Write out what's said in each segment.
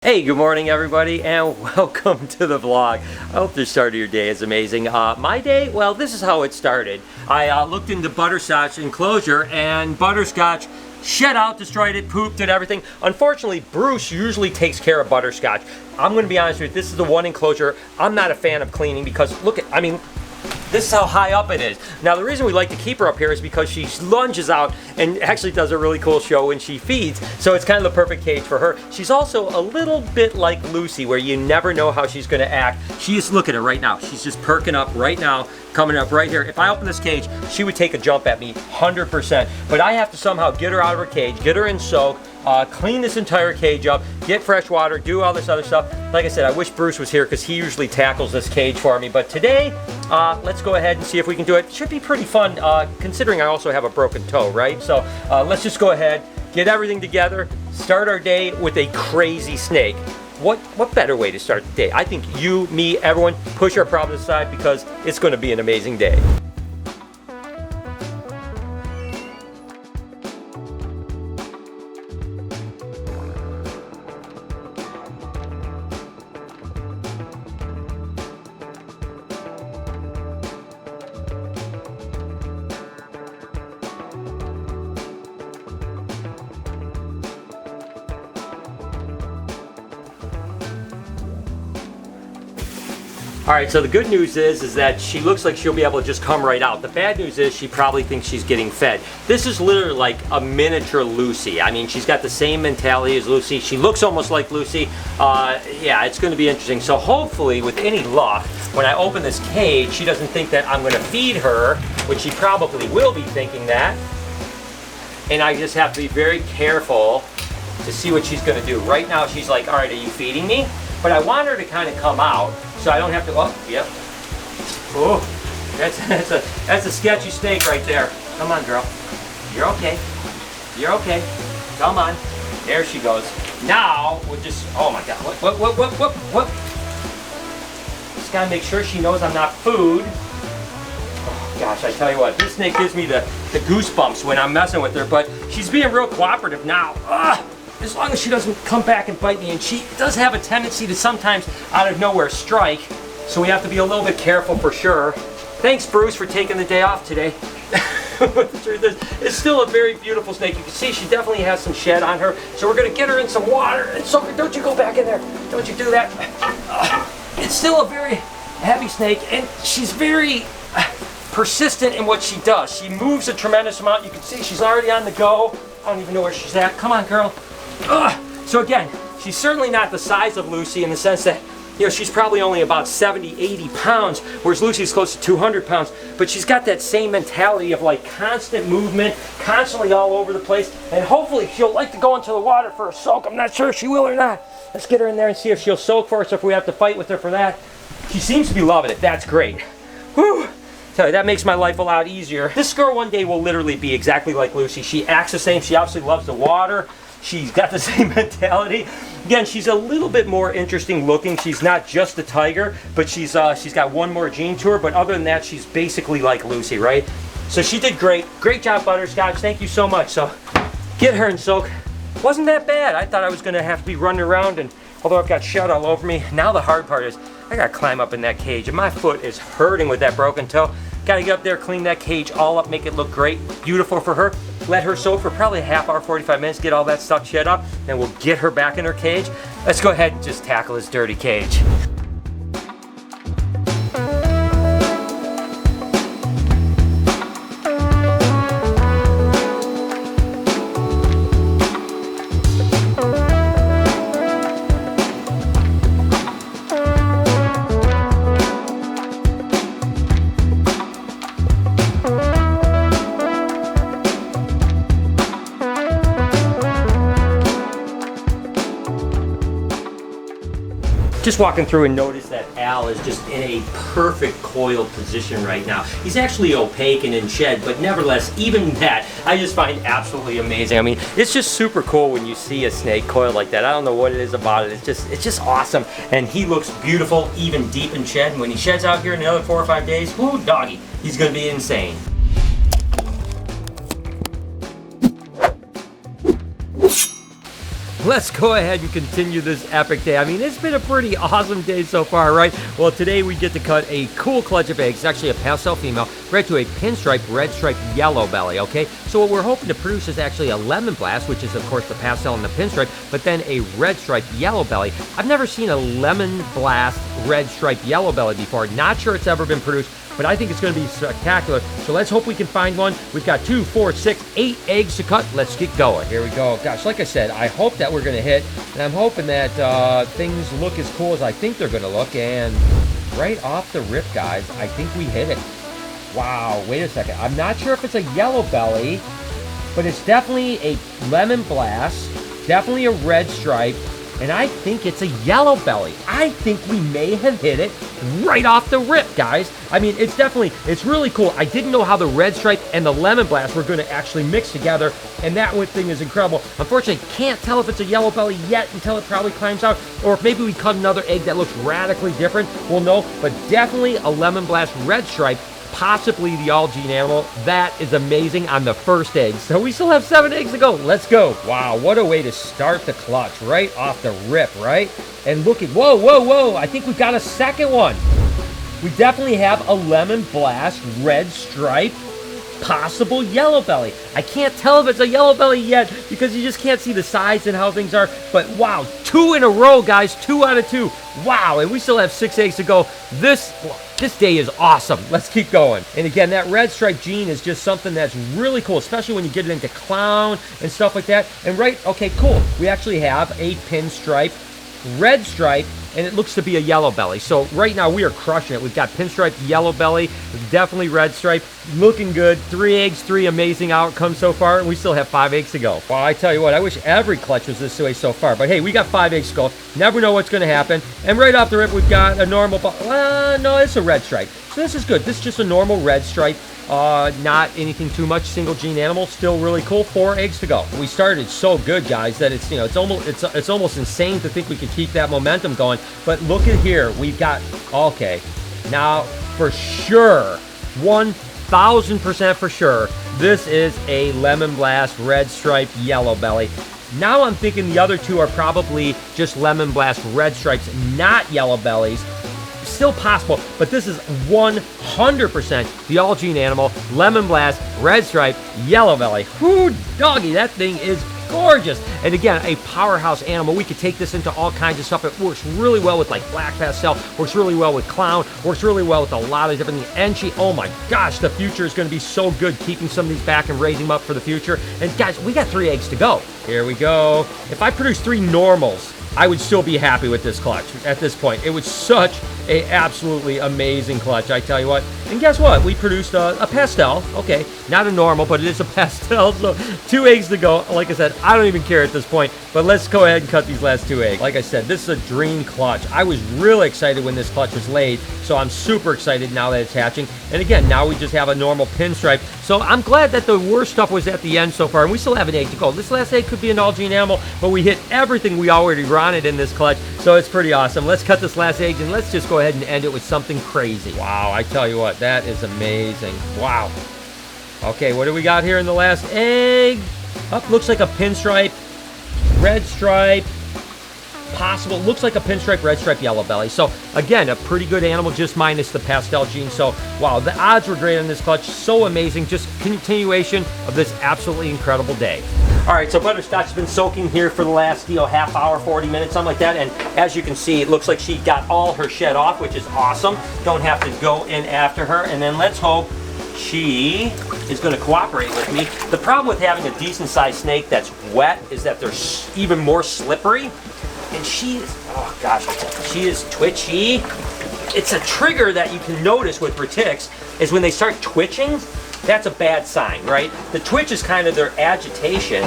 Hey, good morning everybody, and welcome to the vlog. I hope the start of your day is amazing. My day, well, this is how it started. I looked into butterscotch enclosure, and butterscotch shed out, destroyed it, pooped, and everything. Unfortunately, Bruce usually takes care of butterscotch. I'm going to be honest with you, this is the one enclosure I'm not a fan of cleaning because look at, this is how high up it is. Now the reason we like to keep her up here is because she lunges out and actually does a really cool show when she feeds, so it's kind of the perfect cage for her. She's also a little bit like Lucy, where you never know how she's going to act. Look at her right now. She's just perking up right now, coming up right here. If I open this cage, she would take a jump at me 100%, but I have to somehow get her out of her cage, get her in soak, clean this entire cage up, get fresh water, do all this other stuff. Like I said, I wish Bruce was here because he usually tackles this cage for me, but today, let's go ahead and see if we can do it. It should be pretty fun, considering I also have a broken toe, right? So let's just go ahead, get everything together, start our day with a crazy snake. What better way to start the day? I think you, me, everyone, push our problems aside because it's going to be an amazing day. Alright, so the good news is that she looks like she'll be able to just come right out. The bad news is she probably thinks she's getting fed. This is literally like a miniature Lucy. I mean, she's got the same mentality as Lucy. She looks almost like Lucy. Yeah, it's going to be interesting. So hopefully, with any luck, when I open this cage, she doesn't think that I'm going to feed her, which she probably will be thinking that. And I just have to be very careful to see what she's going to do. Right now, she's like, alright, are you feeding me? But I want her to kind of come out, so I don't have to, oh, yep. Oh, that's a sketchy snake right there. Come on, girl. You're okay. You're okay. Come on. There she goes. Now, we'll just, oh my God, what? Just gotta make sure she knows I'm not food. Oh gosh, I tell you what, this snake gives me the goosebumps when I'm messing with her, but she's being real cooperative now. As long as she doesn't come back and bite me, and she does have a tendency to sometimes out of nowhere strike, so we have to be a little bit careful for sure. Thanks, Bruce, for taking the day off today. But the truth is, it's still a very beautiful snake. You can see she definitely has some shed on her, so we're going to get her in some water. And so, don't you go back in there. Don't you do that. It's still a very heavy snake, and she's very persistent in what she does. She moves a tremendous amount. You can see she's already on the go. I don't even know where she's at. Come on, girl. So again, she's certainly not the size of Lucy in the sense that, you know, she's probably only about 70, 80 pounds, whereas Lucy's close to 200 pounds, but she's got that same mentality of like constant movement, constantly all over the place, and hopefully she'll like to go into the water for a soak. I'm not sure if she will or not. Let's get her in there and see if she'll soak for us, if we have to fight with her for that. She seems to be loving it. That's great. Whew. Tell you, that makes my life a lot easier. This girl one day will literally be exactly like Lucy. She acts the same. She obviously loves the water. She's got the same mentality. Again, she's a little bit more interesting looking. She's not just a tiger, but she's got one more gene to her. But other than that, she's basically like Lucy, right? So she did great. Great job, Butterscotch. Thank you so much. So get her in soak. Wasn't that bad. I thought I was going to have to be running around, and although I've got shed all over me, now the hard part is I got to climb up in that cage, and my foot is hurting with that broken toe. Got to get up there, clean that cage all up, make it look great, beautiful for her. Let her soak for probably a half hour, 45 minutes, get all that stuff shed up, and we'll get her back in her cage. Let's go ahead and just tackle this dirty cage. Just walking through and notice that Al is just in a perfect coiled position right now. He's actually opaque and in shed, but nevertheless, even that, I just find absolutely amazing. I mean, it's just super cool when you see a snake coiled like that. I don't know what it is about it. It's just awesome. And he looks beautiful, even deep in shed. And when he sheds out here in another 4 or 5 days, whoo, doggy, he's gonna be insane. let's go ahead and continue this epic day. I mean, it's been a pretty awesome day so far, right? Well, today we get to cut a cool clutch of eggs. It's actually a pastel female, right to a pinstripe, red stripe, yellow belly, okay? So what we're hoping to produce is actually a lemon blast, which is, of course, the pastel and the pinstripe, but then a red stripe, yellow belly. I've never seen a lemon blast, red stripe, yellow belly before. Not sure it's ever been produced, but I think it's going to be spectacular. So let's hope we can find one. We've got 2, 4, 6, 8 eggs to cut. Let's get going. Here we go. Gosh, like I said, I hope that we're going to hit, and I'm hoping that things look as cool as I think they're going to look. And right off the rip, guys, I think we hit it. Wow, wait a second. I'm not sure if it's a yellow belly, but it's definitely a lemon blast, definitely a red stripe, and I think it's a yellow belly. I think we may have hit it right off the rip, guys. I mean, it's really cool. I didn't know how the red stripe and the lemon blast were going to actually mix together, and that one thing is incredible. Unfortunately, can't tell if it's a yellow belly yet until it probably climbs out, or if maybe we cut another egg that looks radically different. We'll know, but definitely a lemon blast red stripe, possibly the all-gene animal. That is amazing on the first egg. So we still have 7 eggs to go. Let's go. Wow, what a way to start the clutch right off the rip, right? And look at, whoa, whoa, whoa, I think we got a second one. We definitely have a lemon blast, red stripe, possible yellow belly. I can't tell if it's a yellow belly yet because you just can't see the size and how things are. But wow, 2 in a row, guys, 2 out of 2. Wow, and we still have 6 eggs to go. This day is awesome. Let's keep going. And again, that red stripe gene is just something that's really cool, especially when you get it into clown and stuff like that. And right, okay, cool. We actually have a pinstripe, red stripe, and it looks to be a yellow belly. So right now we are crushing it. We've got pinstripe, yellow belly, definitely red stripe, looking good. 3 eggs, 3 amazing outcomes so far, and we still have 5 eggs to go. Well, I tell you what, I wish every clutch was this way so far, but hey, we got 5 eggs to go. Never know what's going to happen. And right off the rip, we've got a normal, no, it's a red stripe. So this is good. This is just a normal red stripe. Not anything too much. Single gene animal, still really cool. 4 eggs to go. We started so good, guys, that it's, you know, it's almost insane to think we could keep that momentum going. But look at here, we've got, okay, now for sure, 1,000% for sure, this is a lemon blast, red stripe, yellow belly. Now I'm thinking the other 2 are probably just lemon blast, red stripes, not yellow bellies. Still possible, but this is 100% the all-gene animal, lemon blast, red stripe, yellow belly. Whoo, doggy, that thing is gorgeous. And again, a powerhouse animal. We could take this into all kinds of stuff. It works really well with like black pastel, works really well with clown, works really well with a lot of different things. And she, oh my gosh, the future is going to be so good keeping some of these back and raising them up for the future. And guys, we got 3 eggs to go. Here we go. If I produce 3 normals, I would still be happy with this clutch at this point. It was such a absolutely amazing clutch, I tell you what. And guess what? We produced a pastel. Okay, not a normal, but it is a pastel. So 2 eggs to go. Like I said, I don't even care at this point. But let's go ahead and cut these last 2 eggs. Like I said, this is a dream clutch. I was really excited when this clutch was laid. So I'm super excited now that it's hatching. And again, now we just have a normal pinstripe. So I'm glad that the worst stuff was at the end so far. And we still have an egg to go. This last egg could be an all-gene animal, but we hit everything we already wanted in this clutch. So it's pretty awesome. Let's cut this last egg and let's just go ahead and end it with something crazy. Wow, I tell you what, that is amazing. Wow. Okay, what do we got here in the last egg? Oh, looks like a pinstripe, red stripe, possible. Looks like a pinstripe, red stripe, yellow belly. So again, a pretty good animal, just minus the pastel gene. So wow, the odds were great on this clutch. So amazing. Just continuation of this absolutely incredible day. All right, so Butterscotch has been soaking here for the last, half hour, 40 minutes, something like that. And as you can see, it looks like she got all her shed off, which is awesome. Don't have to go in after her. And then let's hope she is going to cooperate with me. The problem with having a decent sized snake that's wet is that they're even more slippery. And she is, oh gosh, she is twitchy. It's a trigger that you can notice with retics is when they start twitching, that's a bad sign, right? The twitch is kind of their agitation,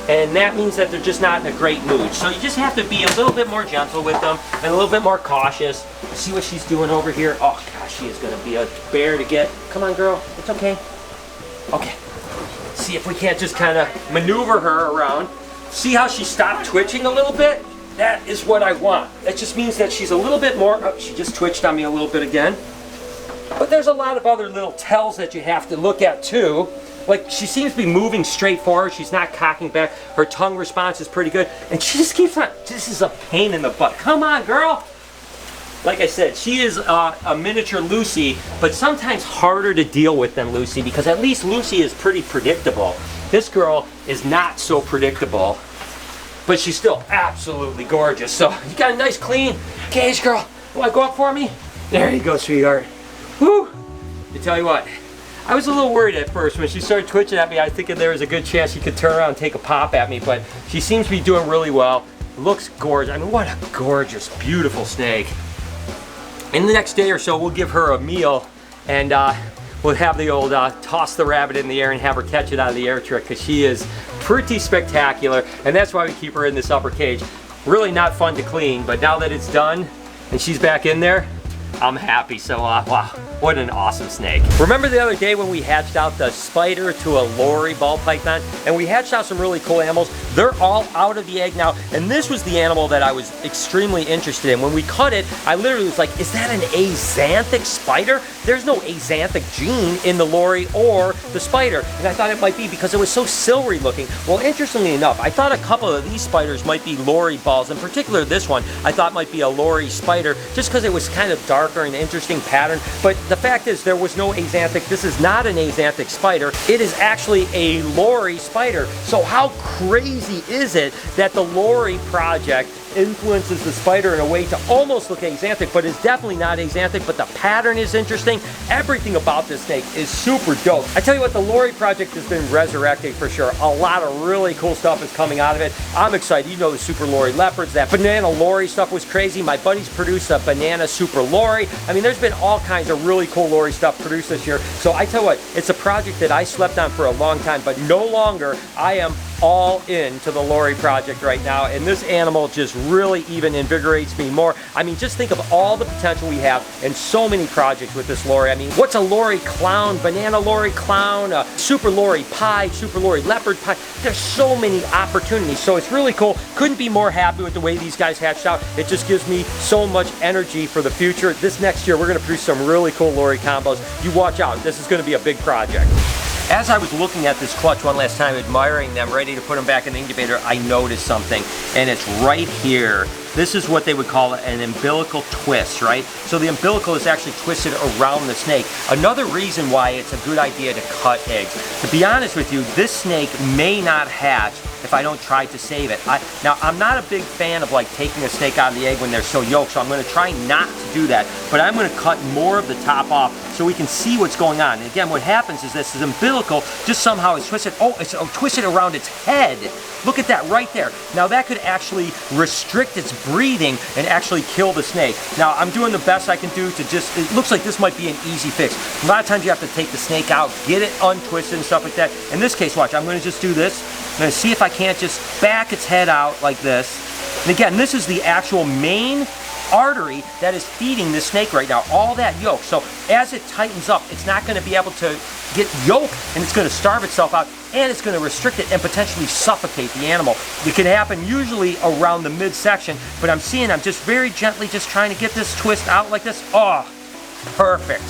and that means that they're just not in a great mood. So you just have to be a little bit more gentle with them and a little bit more cautious. See what she's doing over here? Oh gosh, she is going to be a bear to get. Come on, girl, it's okay. Okay, see if we can't just kind of maneuver her around. See how she stopped twitching a little bit? That is what I want. That just means that she's a little bit more, oh, she just twitched on me a little bit again. But there's a lot of other little tells that you have to look at too. Like, she seems to be moving straight forward. She's not cocking back. Her tongue response is pretty good. And she just keeps on, this is a pain in the butt. Come on, girl. Like I said, she is a miniature Lucy, but sometimes harder to deal with than Lucy, because at least Lucy is pretty predictable. This girl is not so predictable, but she's still absolutely gorgeous. So you got a nice clean cage, girl. You want to go up for me? There you go, sweetheart. Whew. To tell you what, I was a little worried at first when she started twitching at me. I was thinking there was a good chance she could turn around and take a pop at me, but she seems to be doing really well. Looks gorgeous. I mean, what a gorgeous, beautiful snake. In the next day or so, we'll give her a meal, and we'll have the old toss the rabbit in the air and have her catch it out of the air trick, because she is pretty spectacular, and that's why we keep her in this upper cage. Really not fun to clean, but now that it's done and she's back in there, I'm happy. So wow, what an awesome snake. Remember the other day when we hatched out the spider to a Lori ball python, and we hatched out some really cool animals? They're all out of the egg now, and this was the animal that I was extremely interested in. When we cut it, I literally was like, is that an axanthic spider? There's no axanthic gene in the Lori or the spider, and I thought it might be because it was so silvery looking. Well, interestingly enough, I thought a couple of these spiders might be Lori balls. In particular, this one I thought might be a Lori spider, just because it was kind of darker and interesting pattern. But the fact is, there was no axanthic. This is not an axanthic spider. It is actually a Lori spider. So how crazy is it that the Lori project influences the spider in a way to almost look axanthic, but it's definitely not axanthic, but the pattern is interesting. Everything about this snake is super dope. I tell you what, the Lori project has been resurrected for sure. A lot of really cool stuff is coming out of it. I'm excited. You know, the Super Lori leopards, that banana Lori stuff was crazy. My buddies produced a banana Super Lori. I mean, there's been all kinds of really cool Lori stuff produced this year. So I tell you what, it's a project that I slept on for a long time, but no longer. I am all into the Lori project right now, and this animal just really even invigorates me more. I mean, just think of all the potential we have in so many projects with this Lori. I mean, what's a Lori clown, banana Lori clown, Super Lori pie, Super Lori leopard pie? There's so many opportunities, so it's really cool. Couldn't be more happy with the way these guys hatched out. It just gives me so much energy for the future. This next year, we're gonna produce some really cool Lori combos. You watch out, this is gonna be a big project. As I was looking at this clutch one last time, admiring them, ready to put them back in the incubator, I noticed something, and it's right here. This is what they would call an umbilical twist, right? So the umbilical is actually twisted around the snake. Another reason why it's a good idea to cut eggs. To be honest with you, this snake may not hatch if I don't try to save it. Now, I'm not a big fan of like taking a snake out of the egg when they're so yoked, so I'm gonna try not to do that, but I'm gonna cut more of the top off so we can see what's going on. And again, what happens is this umbilical just somehow is twisted. Oh, it's twisted around its head. Look at that right there. Now that could actually restrict its breathing and actually kill the snake. Now I'm doing the best I can do to just, it looks like this might be an easy fix. A lot of times you have to take the snake out, get it untwisted and stuff like that. In this case, watch, I'm gonna just do this. I'm gonna see if I can't just back its head out like this. And again, this is the actual main artery that is feeding this snake right now, all that yolk. So as it tightens up, it's not going to be able to get yolk, and it's going to starve itself out, and it's going to restrict it and potentially suffocate the animal. It can happen usually around the midsection, but I'm just very gently just trying to get this twist out like this. Oh, perfect.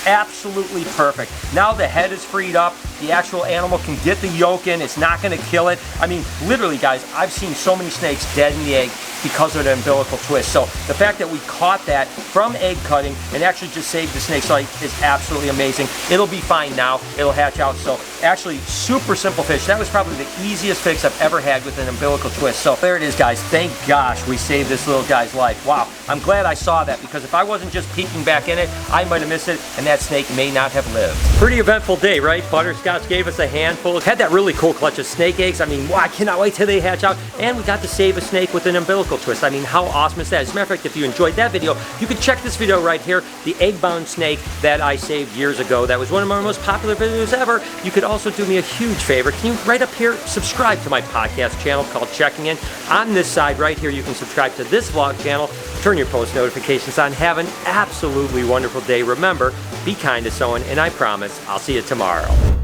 Absolutely perfect. Now the head is freed up. The actual animal can get the yolk in. It's not going to kill it. I mean, literally, guys, I've seen so many snakes dead in the egg because of the umbilical twist. So the fact that we caught that from egg cutting and actually just saved the snake's life is absolutely amazing. It'll be fine now. It'll hatch out. So actually, super simple fish. That was probably the easiest fix I've ever had with an umbilical twist. So there it is, guys. Thank gosh we saved this little guy's life. Wow. I'm glad I saw that, because if I wasn't just peeking back in it, I might have missed it, and that snake may not have lived. Pretty eventful day, right? Butterscotch gave us a handful. Had that really cool clutch of snake eggs. I mean, wow, I cannot wait till they hatch out. And we got to save a snake with an umbilical twist. I mean, how awesome is that? As a matter of fact, if you enjoyed that video, you can check this video right here, the egg-bound snake that I saved years ago. That was one of my most popular videos ever. You could also do me a huge favor. Can you, right up here, subscribe to my podcast channel called Checking In. On this side right here, you can subscribe to this vlog channel, turn your post notifications on. Have an absolutely wonderful day. Remember, be kind to someone, and I promise I'll see you tomorrow.